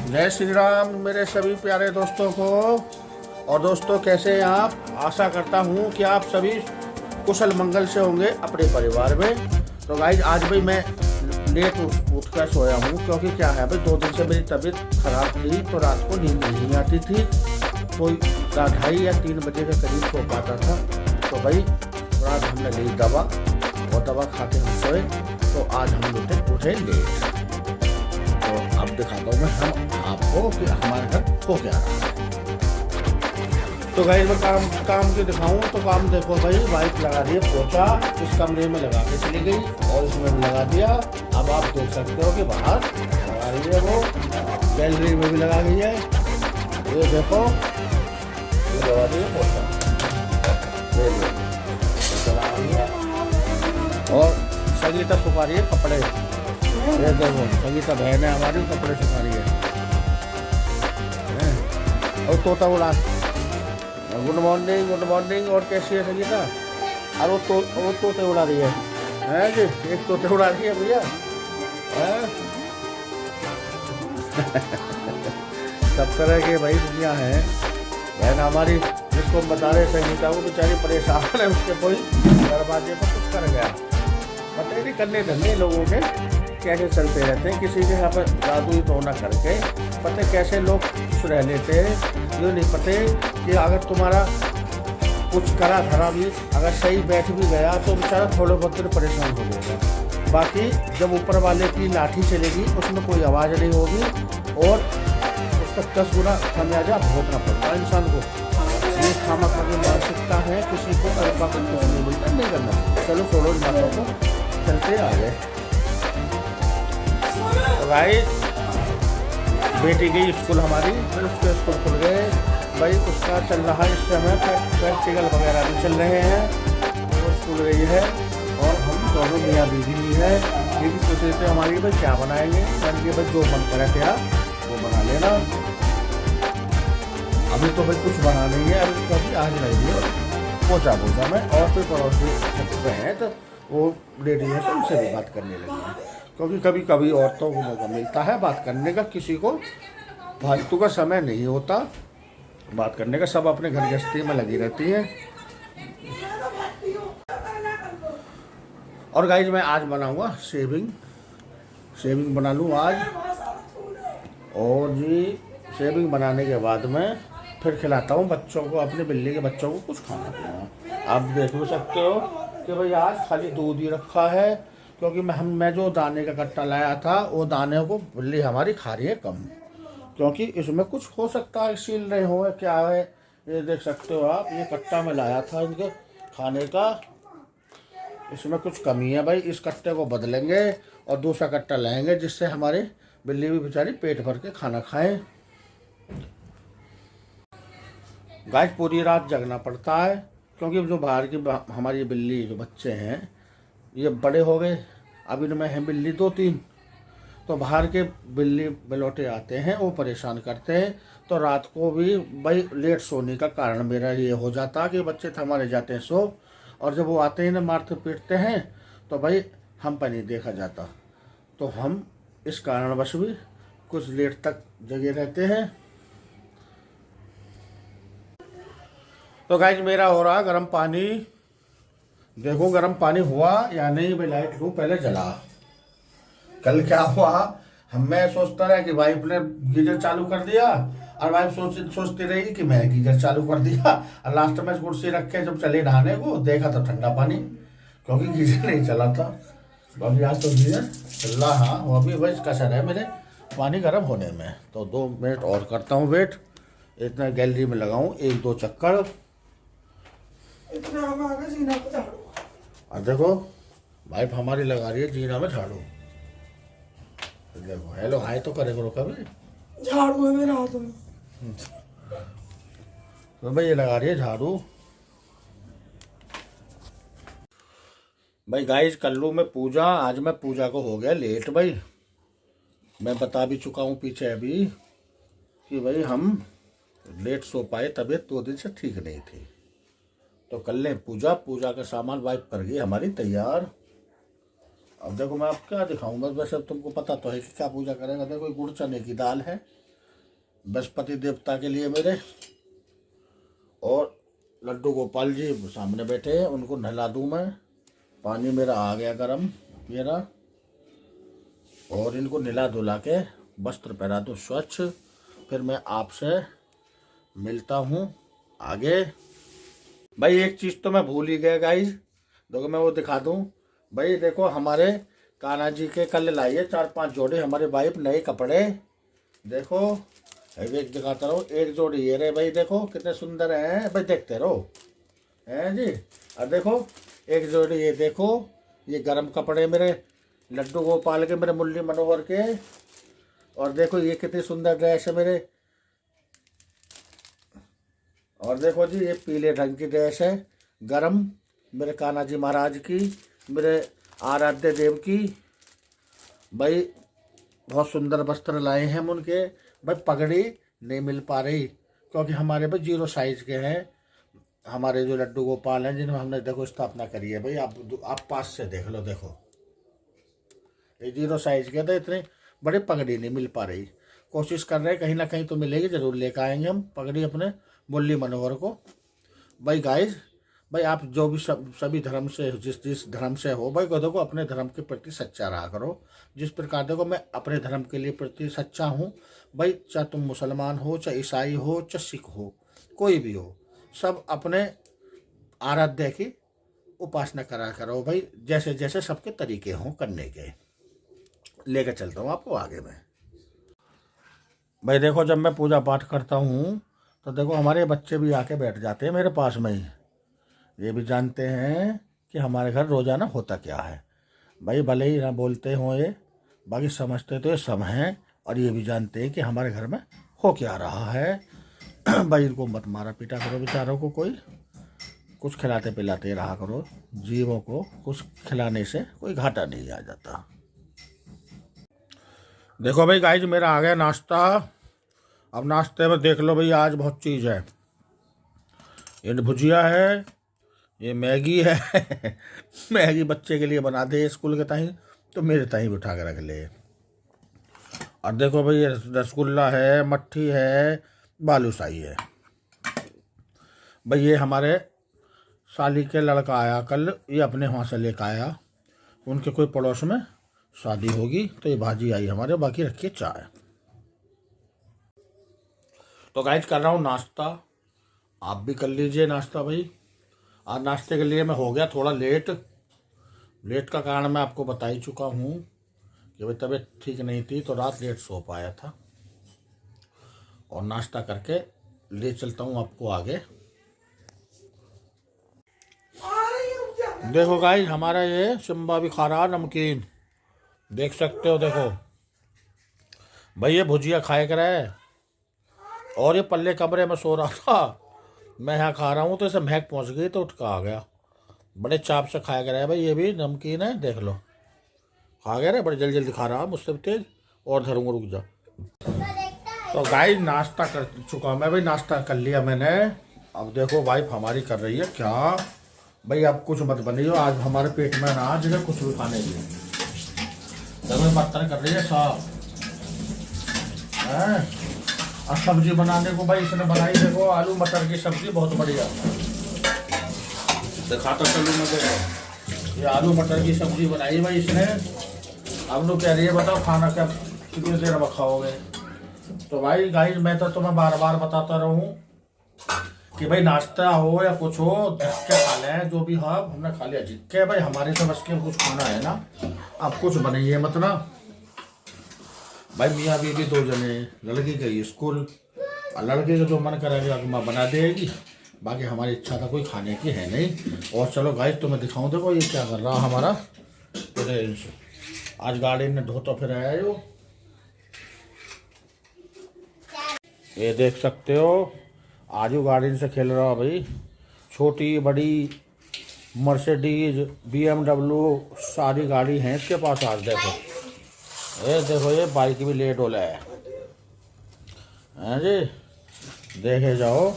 जय श्री राम मेरे सभी प्यारे दोस्तों को। और दोस्तों कैसे हैं आप? आशा करता हूँ कि आप सभी कुशल मंगल से होंगे अपने परिवार में। तो गाइज आज भाई मैं लेट उठ कर सोया हूँ क्योंकि क्या है भाई 2 दिन से मेरी तबीयत खराब थी तो रात को नींद नहीं आती थी। कोई 2:30 या 3 बजे के करीब सो पाता था। तो भाई रात हमने ली दवा और दवा खा के हम सोए। तो आज हम उठे लेट। तो अब दिखाता हूँ मैं हम आपको कि हमारे घर हो क्या रहा है। तो गाइस मैं काम के दिखाऊं तो काम देखो भाई, वाइफ लगा दी है पोछा, इस कमरे में लगा के चली गई और इसमें भी लगा दिया। अब आप देख सकते हो कि बाहर लगा रही है, वो गैलरी में भी लगा गई है। ये देखो ये लगा दी है पोछा, लगा रही है। और संगीता सुखा रही है कपड़े। ये देखो संगीता बहन है हमारी, कपड़े सुखा रही है। और तोता उड़ा गुड मॉर्निंग। और कैसी है संगीता? और वो तोते उड़ा रही है जी, एक तोते उड़ा रही है भैया। सब तरह के भाई दुनिया है। बहन हमारी जिसको बता रहे संगीता वो बेचारी परेशान है, उसके कोई दरवाजे पर कुछ कर गया। पता नहीं करने धंधे लोगों के कैसे चलते रहते हैं, किसी के यहाँ पर जादू टोना करके पता कैसे लोग खुश रह लेते हैं। ये नहीं पता कि अगर तुम्हारा कुछ करा धरा भी अगर सही बैठ भी गया तो बेचारा थोड़े बहुत परेशान हो जाएगा। बाकी जब ऊपर वाले की लाठी चलेगी उसमें कोई आवाज़ नहीं होगी और उसका 10 गुना खामियाजा भुगतना पड़ता है इंसान को। ये खामा खा की मानसिकता है, किसी को अल्पा कुछ नहीं मिलता, नहीं करना। चलो छोड़ो इन बातों को, चलते आ गए। भाई बेटी गई स्कूल हमारी, फिर उसके स्कूल खुल गए भाई। उसका चल रहा है इस समय प्रैक्टिकल वगैरह भी चल रहे हैं। वो स्कूल गई है और हम दोनों मियाँ बीवी है। ये भी सोच रहे थे हमारी भाई क्या बनाएंगे, यानी भाई जो मन करे तेरा वो बना लेना। अभी तो भाई कुछ बना नहीं है, अभी कभी आज नहीं है पोछा में। और फिर पड़ोसी सकते हैं तो वो लेडी है तो उनसे भी बात करने लगी है, क्योंकि कभी कभी औरतों को मौका मिलता है बात करने का। किसी को फालतू का समय नहीं होता बात करने का, सब अपने घर गृहस्थी में लगी रहती है। और गाइज मैं आज बनाऊंगा सेविंग बना लूँ आज। और जी सेविंग बनाने के बाद में फिर खिलाता हूँ बच्चों को, अपने बिल्ली के बच्चों को कुछ खाना पीना। आप देख भी सकते हो कि भाई आज खाली दूध ही रखा है, क्योंकि मैं जो दाने का कट्टा लाया था वो दाने को बिल्ली हमारी खा रही है कम, क्योंकि इसमें कुछ हो सकता है सील नहीं हो क्या है। ये देख सकते हो आप, ये कट्टा में लाया था इनके खाने का, इसमें कुछ कमी है भाई। इस कट्टे को बदलेंगे और दूसरा कट्टा लाएंगे जिससे हमारी बिल्ली भी बेचारी पेट भर के खाना खाएं। गाइस पूरी रात जगना पड़ता है, क्योंकि जो बाहर की हमारी बिल्ली जो बच्चे हैं ये बड़े हो गए, अब इनमें हैं बिल्ली 2-3, तो बाहर के बिल्ली बिलौटे आते हैं वो परेशान करते हैं। तो रात को भी भाई लेट सोने का कारण मेरा ये हो जाता कि बच्चे हमारे जाते हैं सो, और जब वो आते हैं ना मारते पीटते हैं तो भाई हम पर नहीं देखा जाता। तो हम इस कारणवश भी कुछ लेट तक जगे रहते हैं। तो गाइस मेरा हो रहा गर्म पानी, देखो गर्म पानी हुआ या नहीं। भाई लाइट को पहले जला। कल क्या हुआ, मैं सोचता रहा कि वाइफ ने गीजर चालू कर दिया और वाइफ सोचती रही कि मैं गीजर चालू कर दिया, और लास्ट में कुर्सी रख के जब चले नहाने को देखा तो ठंडा पानी, क्योंकि गीजर नहीं चला था। अभी आज तो गीजर चल रहा। हाँ वो अभी भाई कसर है मेरे पानी गर्म होने में। तो 2 मिनट और करता हूँ वेट, इतना गैलरी में लगाऊँ 1-2 चक्कर। और देखो वाइफ हमारी लगा रही है जीना में झाड़ू। देखो हेलो हाय तो करे करो कभी, झाड़ू है मेरे हाथों में। तो भाई ये लगा रही है झाड़ू। भाई गाइस कर लूँ मैं पूजा। आज मैं पूजा को हो गया लेट भाई। मैं बता भी चुका हूँ पीछे अभी कि भाई हम लेट सो पाए, तबीयत 2 दिन से ठीक नहीं थी। तो कर लें पूजा का सामान वाइफ कर गई हमारी तैयार। अब देखो मैं अब क्या दिखाऊं, बस वैसे तुमको पता तो है कि क्या पूजा करेगा। देखो गुड़ चने की दाल है, बृहस्पति देवता के लिए मेरे, और लड्डू गोपाल जी सामने बैठे हैं, उनको नहला दूँ मैं। पानी मेरा आ गया गर्म मेरा, और इनको नहला धुला के वस्त्र पहना दूँ स्वच्छ। फिर मैं आपसे मिलता हूँ आगे। भाई एक चीज़ तो मैं भूल ही गया गाइस, देखो मैं वो दिखा दूँ। भाई देखो हमारे कान्हा जी के कल लाइए 4-5 जोड़े हमारे वाइफ नए कपड़े। देखो एक दिखाता रहो, एक जोड़ी ये रहे भाई, देखो कितने सुंदर हैं भाई, देखते रहो हैं जी। और देखो एक जोड़ी ये देखो, ये गरम कपड़े मेरे लड्डू गोपाल के, मेरे मुरली मनोहर के। और देखो ये कितनी सुंदर ड्रेस है मेरे, और देखो जी ये पीले रंग की ड्रेस है गरम, मेरे कान्हा जी महाराज की, मेरे आराध्य देव की। भाई बहुत सुंदर वस्त्र लाए हैं हम उनके। भाई पगड़ी नहीं मिल पा रही क्योंकि हमारे भाई 0 साइज के हैं हमारे जो लड्डू गोपाल हैं, जिन्हें हमने देखो स्थापना करी है। भाई आप पास से देख लो, देखो ये 0 साइज के, तो इतनी बड़ी पगड़ी नहीं मिल पा रही। कोशिश कर रहे हैं कहीं ना कहीं तो मिलेगी, ज़रूर लेकर आएंगे हम पगड़ी अपने मुरली मनोहर को। भाई गाइज, भाई आप जो भी सभी धर्म से, जिस धर्म से हो भाई, को देखो अपने धर्म के प्रति सच्चा रहा करो। जिस प्रकार देखो मैं अपने धर्म के लिए प्रति सच्चा हूँ भाई, चाहे तुम मुसलमान हो, चाहे ईसाई हो, चाहे सिख हो, कोई भी हो, सब अपने आराध्य की उपासना करा करो भाई, जैसे जैसे सबके तरीके हों करने के। लेकर चलता हूँ आपको आगे में। भाई देखो जब मैं पूजा पाठ करता हूँ तो देखो हमारे बच्चे भी आके बैठ जाते हैं मेरे पास में ही। ये भी जानते हैं कि हमारे घर रोज़ाना होता क्या है। भाई भले ही ना बोलते हों ये, बाकी समझते तो ये सब हैं, और ये भी जानते हैं कि हमारे घर में हो क्या रहा है। भाई इनको मत मारा पीटा करो बेचारों को, कोई कुछ खिलाते पिलाते रहा करो। जीवों को कुछ खिलाने से कोई घाटा नहीं आ जाता। देखो भाई गाइज मेरा आ गया नाश्ता। अब नाश्ते में देख लो भाई आज बहुत चीज़ है। ये भुजिया है, ये मैगी है। मैगी बच्चे के लिए बना दे स्कूल के ताहीं, तो मेरे ताहीं भी उठा के रख ले। और देखो भाई ये रसगुल्ला है, मट्ठी है, बालूशाही है। भाई ये हमारे साली के लड़का आया कल, ये अपने वहाँ से लेकर आया, उनके कोई पड़ोस में शादी होगी, तो ये भाजी आई हमारे, बाकी रखिए चाय। तो गाइस कर रहा हूँ नाश्ता, आप भी कर लीजिए नाश्ता भाई। आज नाश्ते के लिए मैं हो गया थोड़ा लेट का कारण मैं आपको बता ही चुका हूँ कि भाई तबीयत ठीक नहीं थी, तो रात लेट सो पाया था। और नाश्ता करके ले चलता हूँ आपको आगे। देखो गाइस हमारा ये सिम्बा भी खा रहा नमकीन, देख सकते हो। देखो भाई ये भुजिया खाए कर है, और ये पल्ले कमरे में सो रहा था, मैं यहाँ खा रहा हूँ तो इसे महक पहुँच गई तो उठ कर आ गया। बड़े चाप से खाया कर है भाई, ये भी नमकीन है, देख लो खा गया रे, बड़े जल्दी जल्दी खा रहा, मुझसे भी तेज। और धरूंगा, रुक जा। तो गाइस नाश्ता कर चुका मैं भाई, नाश्ता कर लिया मैंने। अब देखो वाइफ हमारी कर रही है क्या भाई, अब कुछ मत बनियो, आज हमारे पेट में अनाज है कुछ भी खाने के लिए। बर्तन कर रही है साफ है। और सब्जी बनाने को भाई इसने बनाई, देखो आलू मटर की सब्जी बहुत बढ़िया। दिखाता चलूँ मैं, देखो ये आलू मटर की सब्जी बनाई भाई इसने। अब लोग कह रही है बताओ खाना क्या कितनी देर में खाओगे। तो भाई गाइस मैं तो तुम्हें बार बार बताता रहूँ कि भाई नाश्ता हो या कुछ हो धस के खा लें, जो भी हो हमने खा लिया जी के। भाई हमारे से बस के कुछ खाना है ना, अब कुछ बनाइए मत ना भाई। मियाँ बीवी 2 जने, लड़की गई स्कूल, और लड़के का जो मन करेगा माँ बना देगी, बाकी हमारी इच्छा तो कोई खाने की है नहीं। और चलो गाइस तुम्हें दिखाऊं, देखो ये क्या कर रहा हमारा प्रिंस। आज गाड़ी ने धोता फिर आया यो, ये देख सकते हो आज वो गाड़ी से खेल रहा भाई। छोटी बड़ी मर्सिडीज, BMW सारी गाड़ी हैं इसके पास आज। देखो ये बाइक भी लेट हो है जी, देखे जाओ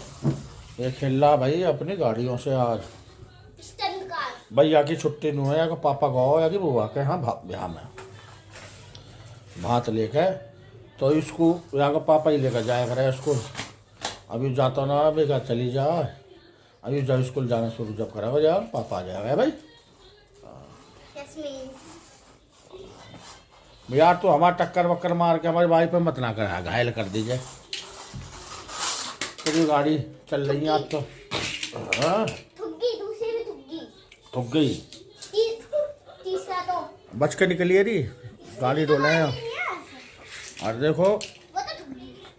ये खेल रहा भाई अपनी गाड़ियों से। आज भैया की छुट्टी नहीं है, या पापा गाओ या कि बुआ के यहाँ ब्याह में भात लेकर तो इसको यहाँ का पापा ही लेकर जाया करे इसको। अभी जाता ना, अभी कहा चली जा, अभी जब स्कूल जाना शुरू जब करा यार पापा आ जाएगा भाई। यार तो हमारा टक्कर वक्कर मार के हमारी बाइक पे मत ना कर, घायल कर दीजिए। पूरी गाड़ी चल रही है आज तो। हाँ दूसरी भी थक गई, तीसरा तो बच के निकली है री, गाड़ी डोले हैं। और देखो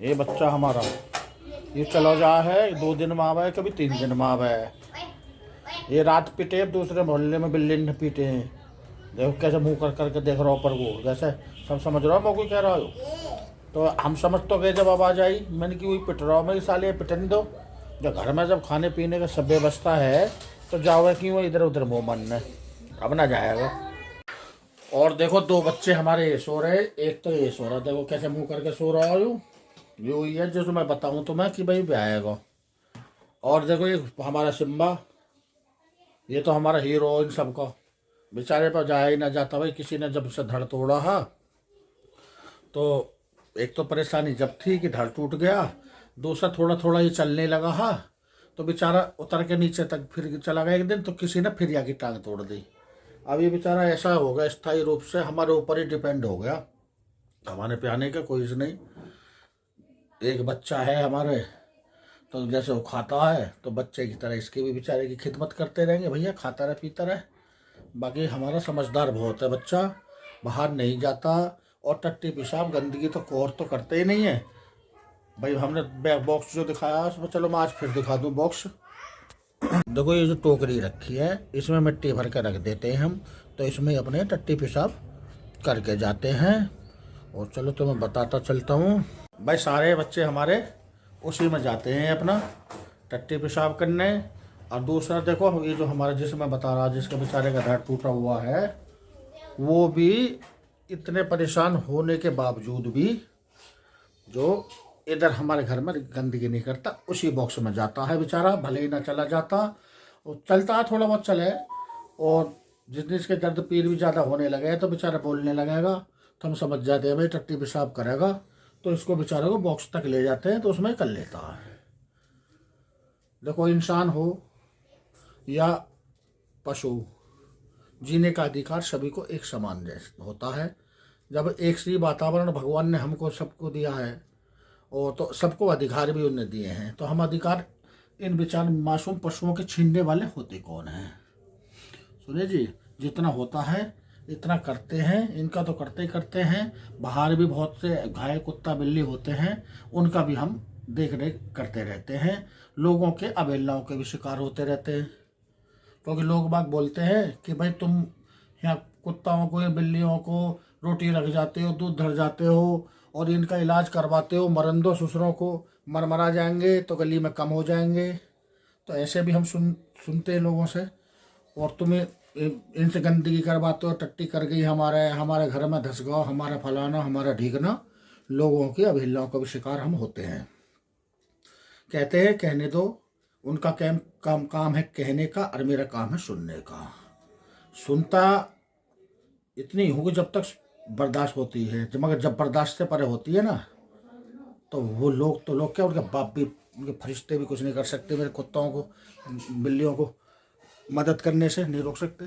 ये बच्चा हमारा ये चला जा है, 2 दिन में आवा है, कभी 3 दिन में आवा है। ये रात पीटे, दूसरे मोहल्ले में बिल्ली ने पीटे हैं। देखो कैसे मुंह कर करके देख रहा हो पर वो, जैसे सब समझ रहा हो मैं कोई कह रहा हूँ। तो हम समझ तो गए जब आवाज़ आई, मैंने कि वही पिट रहा हूँ, मेरी साले पिटने दो। जब घर में जब खाने पीने का सब व्यवस्था है तो जाओगे क्यों इधर उधर मुँह बनने, अब ना जाएगा। और देखो 2 बच्चे हमारे ये सो रहे, एक तो ये सो रहा, देखो कैसे मुँह करके सो रहा हूँ। ये वही है जो मैं बताऊँ तुम्हें कि भाई ब्याएगा। और देखो ये हमारा सिम्बा, ये तो हमारा हीरो इन सबका, बेचारे पर जाया ही ना जाता भाई। किसी ने जब से धड़ तोड़ा हा तो एक तो परेशानी जब थी कि धड़ टूट गया, दूसरा थोड़ा थोड़ा ये चलने लगा हा तो बेचारा उतर के नीचे तक फिर चला गया। एक दिन तो किसी ने फिर या की टांग तोड़ दी। अब ये बेचारा ऐसा हो गया, स्थायी रूप से हमारे ऊपर ही डिपेंड हो गया, हमारे पे आने का कोई नहीं। एक बच्चा है हमारे, तो जैसे वो खाता है तो बच्चे की तरह इसकी भी बेचारे की खिदमत करते रहेंगे, भैया खाता रहे पीता रहे। बाकी हमारा समझदार बहुत है बच्चा, बाहर नहीं जाता, और टट्टी पेशाब गंदगी तो कोर तो करते ही नहीं है भाई। हमने बैग बॉक्स जो दिखाया उसमें, चलो मैं आज फिर दिखा दूँ बॉक्स। देखो ये जो टोकरी रखी है इसमें मिट्टी भर के रख देते हैं हम, तो इसमें अपने टट्टी पेशाब करके जाते हैं। और चलो तो मैं बताता चलता हूँ भाई, सारे बच्चे हमारे उसी में जाते हैं अपना टट्टी पेशाब करने। और दूसरा देखो ये जो हमारा जिसमें बता रहा, जिसके बेचारे का धड़ टूटा हुआ है, वो भी इतने परेशान होने के बावजूद भी जो इधर हमारे घर में गंदगी नहीं करता, उसी बॉक्स में जाता है बेचारा, भले ही ना चला जाता, वो चलता है थोड़ा बहुत चले। और जिसके दर्द पीर भी ज़्यादा होने लगे तो बेचारा बोलने लगेगा, तो हम समझ जाते हैं भाई टट्टी पेशाब करेगा, तो इसको बेचारे को बॉक्स तक ले जाते हैं तो उसमें कर लेता है। देखो इंसान हो या पशु, जीने का अधिकार सभी को एक समान जैसा होता है। जब एक सी वातावरण भगवान ने हमको सबको दिया है, और तो सबको अधिकार भी उन्हें दिए हैं, तो हम अधिकार इन बेचारे मासूम पशुओं के छीनने वाले होते कौन हैं। सुनिए जी, जितना होता है इतना करते हैं, इनका तो करते ही करते हैं। बाहर भी बहुत से गाय कुत्ता बिल्ली होते हैं, उनका भी हम देख रेख करते रहते हैं। लोगों के अवहेलनाओं के भी शिकार होते रहते हैं, क्योंकि लोग बाग बोलते हैं कि भाई तुम यहाँ कुत्ताओं को या बिल्लियों को रोटी रख जाते हो, दूध धर जाते हो, और इनका इलाज करवाते हो, मरन दो ससुरों को, मरा जाएंगे तो गली में कम हो जाएंगे। तो ऐसे भी हम सुनते हैं लोगों से। और तुम्हें इनसे गंदगी करवाते हो, टट्टी कर गई हमारे घर में धस गया, हमारा फलाना हमारा ढीकना। लोगों की अवहेलनाओं का भी शिकार हम होते हैं। कहते हैं कहने दो, उनका काम है कहने का, और मेरा काम है सुनने का। सुनता इतनी होगी जब तक बर्दाश्त होती है, मगर जब बर्दाश्त से परे होती है ना, तो वो लोग तो लोग क्या, उनके बाप भी, उनके फरिश्ते भी कुछ नहीं कर सकते। मेरे कुत्तों को बिल्लियों को मदद करने से नहीं रोक सकते।